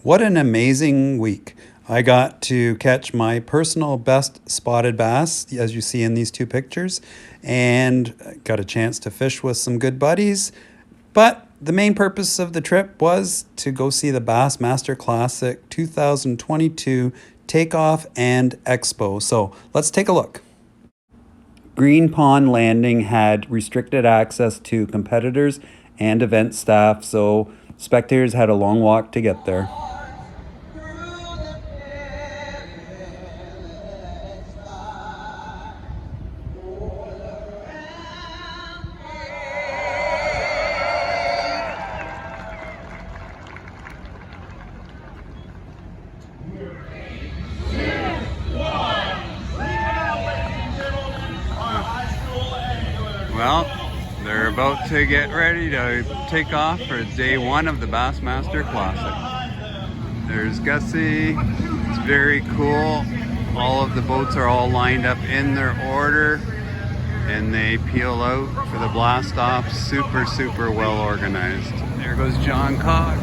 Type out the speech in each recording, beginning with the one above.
What an amazing week. I got to catch my personal best spotted bass, as you see in these two pictures, and got a chance to fish with some good buddies. But the main purpose of the trip was to go see the Bassmaster Classic 2022 Takeoff and Expo. So let's take a look. Green Pond Landing had restricted access to competitors and event staff, so spectators had a long walk to get there. Well, they're about to get ready to take off for day one of the Bassmaster Classic. There's Gussie. It's very cool. All of the boats are all lined up in their order and they peel out for the blast off. Super, super well organized. There goes John Cox.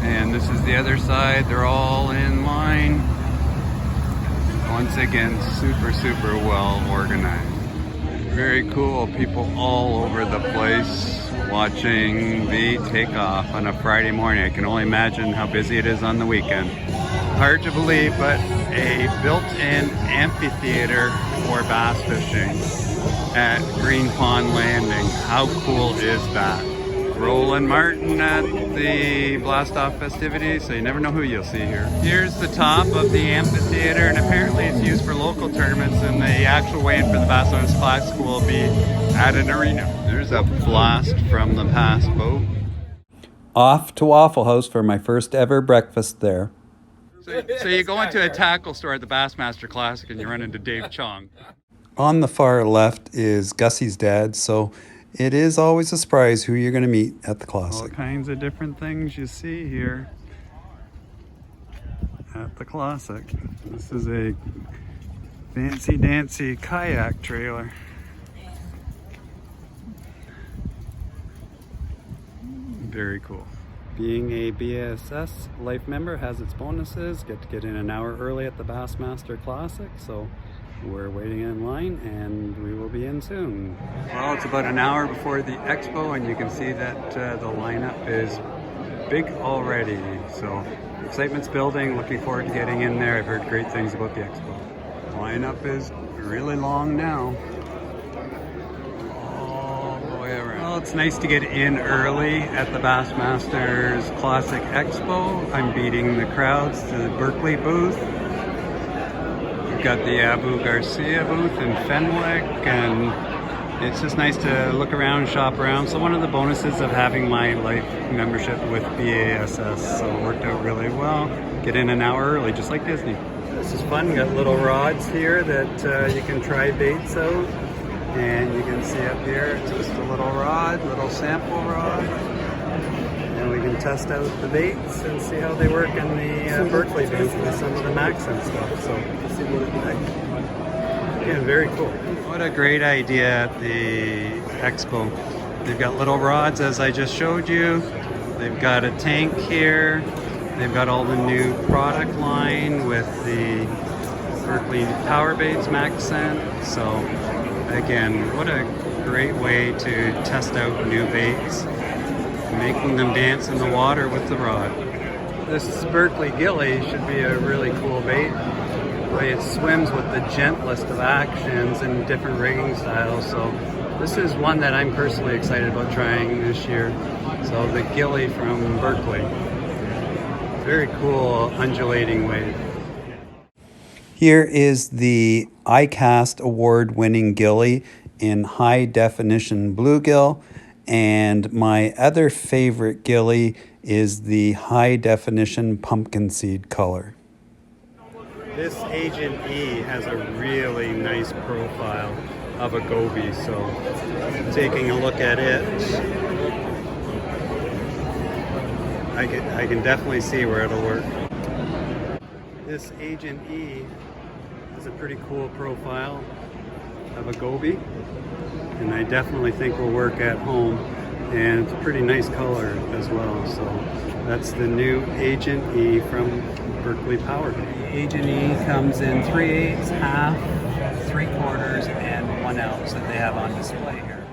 And this is the other side. They're all in line. Once again, super, super well organized. Very cool. People all over the place watching the takeoff on a Friday morning. I can only imagine how busy it is on the weekend. Hard to believe, but a built-in amphitheater for bass fishing at Green Pond Landing. How cool is that? Roland Martin at the blast-off festivities, so you never know who you'll see here. Here's the top of the amphitheater, and apparently it's used for local tournaments, and the actual weigh-in for the Bassmaster Classic will be at an arena. There's a blast from the past boat. Off to Waffle House for my first ever breakfast there. So you go into a tackle store at the Bassmaster Classic and you run into Dave Chong. On the far left is Gussie's dad, so it is always a surprise who you're going to meet at the Classic. All kinds of different things you see here at the Classic. This is a fancy dancy kayak trailer. Very cool. Being a BASS Life member has its bonuses. Get to get in an hour early at the Bassmaster Classic, so we're waiting in line and we will be in soon. Well, it's about an hour before the Expo and you can see that the lineup is big already. So excitement's building, looking forward to getting in there. I've heard great things about the Expo. The lineup is really long now. All the way around. Well, it's nice to get in early at the Bassmasters Classic Expo. I'm beating the crowds to the Berkeley booth. Got the Abu Garcia booth in Fenwick, and it's just nice to look around, shop around. So one of the bonuses of having my life membership with BASS, so it worked out really well. Get in an hour early, just like Disney. This is fun. Got little rods here that you can try baits out, and you can see up here, it's just a little rod, little sample rod. And we can test out the baits and see how they work in the Berkeley booth with some of the accent stuff. So let's see what it's like. Again, very cool. What a great idea at the Expo. They've got little rods as I just showed you. They've got a tank here. They've got all the new product line with the Berkeley Power Baits accent. So again, what a great way to test out new baits, making them dance in the water with the rod. This Berkeley Gilly should be a really cool bait. The way it swims with the gentlest of actions and different rigging styles. So this is one that I'm personally excited about trying this year. So the Gilly from Berkeley. Very cool undulating wave. Here is the ICAST award-winning Gilly in high definition bluegill. And my other favorite Gilly is the high definition pumpkin seed color. This Agent E has a really nice profile of a goby, so taking a look at it, I can definitely see where it'll work. This Agent E has a pretty cool profile of a goby, and I definitely think will work at home, and it's a pretty nice color as well, so That's the new Agent E from Berkeley Power. The Agent E comes in 3/8, half, 3/4, and 1 ounce that they have on display here.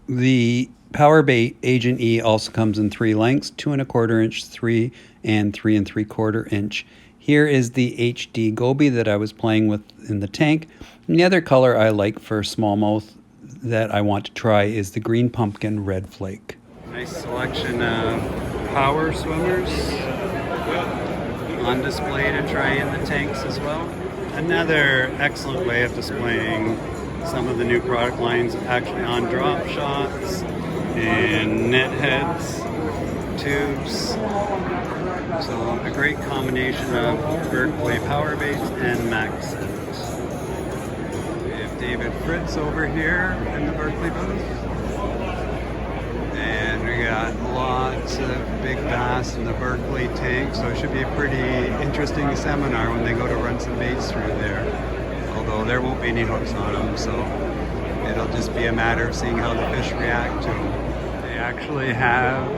The Power Bait Agent E also comes in 3 lengths, 2 1/4 inch, 3 and 3 3/4 inch. Here is the HD Goby that I was playing with in the tank. And the other color I like for smallmouth that I want to try is the Green Pumpkin Red Flake. Nice selection of power swimmers on display to try in the tanks as well. Another excellent way of displaying some of the new product lines actually on drop shots and net heads, tubes. So a great combination of Berkeley power baits and Maxent. We have David Fritz over here in the Berkeley booth. And we got lots of big bass in the Berkeley tank, so it should be a pretty interesting seminar when they go to run some baits through there. Although there won't be any hooks on them, so it'll just be a matter of seeing how the fish react to them. They actually have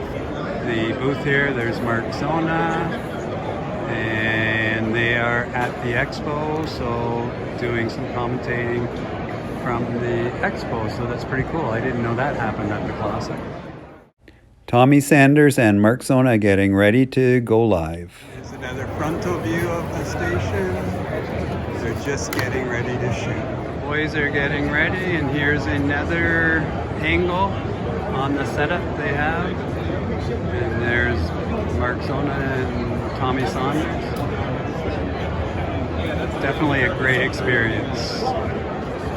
the booth here. There's Mark Zona, and they are at the Expo, so doing some commentating from the Expo, so that's pretty cool. I didn't know that happened at the Classic. Tommy Sanders and Mark Zona getting ready to go live. Here's another frontal view of the station. They're just getting ready to shoot. Boys are getting ready, and here's another angle on the setup they have. And there's Mark Zona and Tommy Saunders. It's definitely a great experience.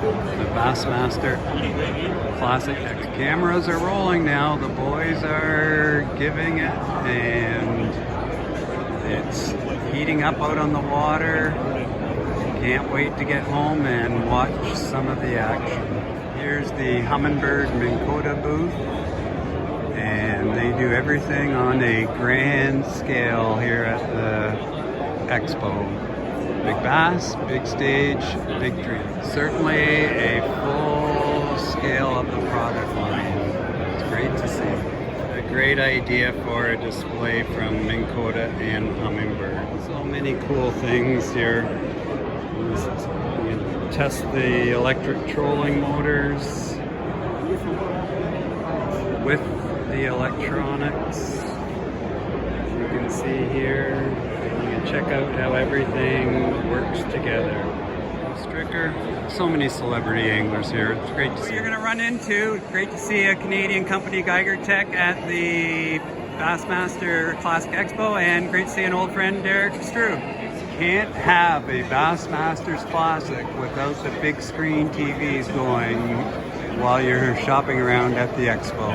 The Bassmaster Classic cameras are rolling now. The boys are giving it, and it's heating up out on the water. Can't wait to get home and watch some of the action. Here's the Humminbird Minn Kota booth, and they do everything on a grand scale here at the Expo. Big bass, big stage, big dream. Certainly a full scale of the product line. It's great to see. A great idea for a display from Minn Kota and Humminbird. So many cool things here. You test the electric trolling motors with the electronics. You can see here. You can check out how everything works together. Stricker, so many celebrity anglers here. It's great to see. You're going to run into, great to see a Canadian company, Geiger Tech, at the Bassmaster Classic Expo, and great to see an old friend, Derek Struve. Can't have a Bassmasters Classic without the big screen TVs going while you're shopping around at the Expo.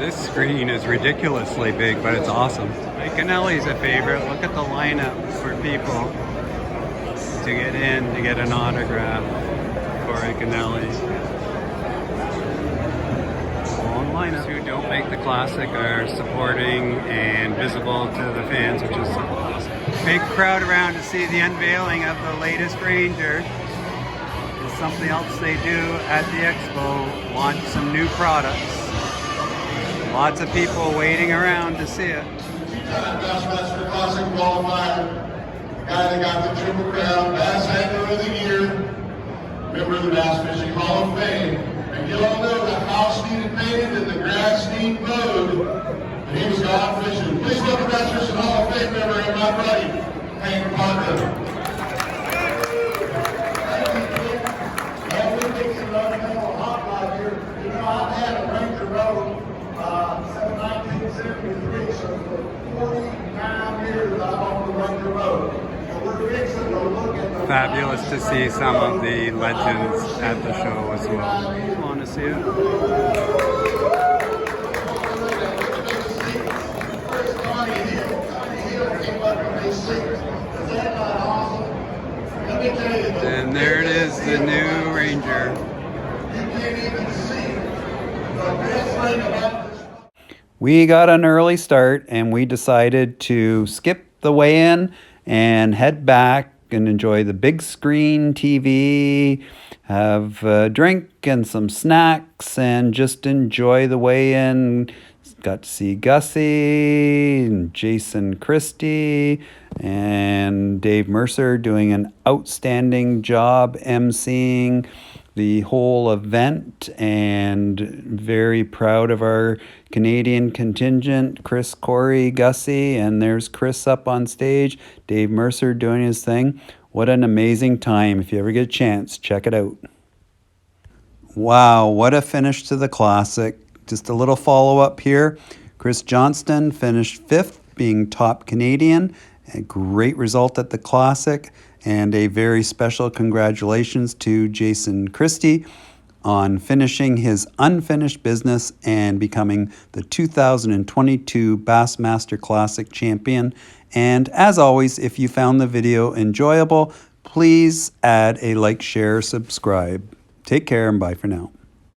This screen is ridiculously big, but it's awesome. Mike Canelli's a favorite. Look at the lineup for people to get in to get an autograph for Canelli. Long lineup. Who don't make the Classic are supporting and visible to the fans, which is so awesome. Big crowd around to see the unveiling of the latest Ranger. It's something else they do at the Expo, launch some new products. Lots of people waiting around to see it. Bassmaster Classic qualifier, the guy that got the Triple Crown Bass Angler of the Year, member of the Bass Fishing Hall of Fame, and you all know the house needed painted and the grass needed mowed, and he was gone fishing. Please welcome Bass Fishing Hall of Fame member and my buddy, Hank Parker. And we're fixing another hot rod here. You know, I've had a Ranger Road since 1973, so for 49 years I've owned the Ranger Road. So we're fixing to look at the Fabulous to see some of the legends at the show as well. Want to see it? And there it is, the new Ranger. We got an early start, and we decided to skip the weigh-in and head back and enjoy the big screen TV, have a drink and some snacks, and just enjoy the weigh-in, Got to see Gussie and Jason Christie and Dave Mercer doing an outstanding job emceeing the whole event, and very proud of our Canadian contingent, Chris, Corey, Gussie, and there's Chris up on stage, Dave Mercer doing his thing. What an amazing time. If you ever get a chance, check it out. Wow, what a finish to the Classic. Just a little follow-up here. Chris Johnston finished 5th, being top Canadian. A great result at the Classic. And a very special congratulations to Jason Christie on finishing his unfinished business and becoming the 2022 Bassmaster Classic champion. And as always, if you found the video enjoyable, please add a like, share, subscribe. Take care and bye for now.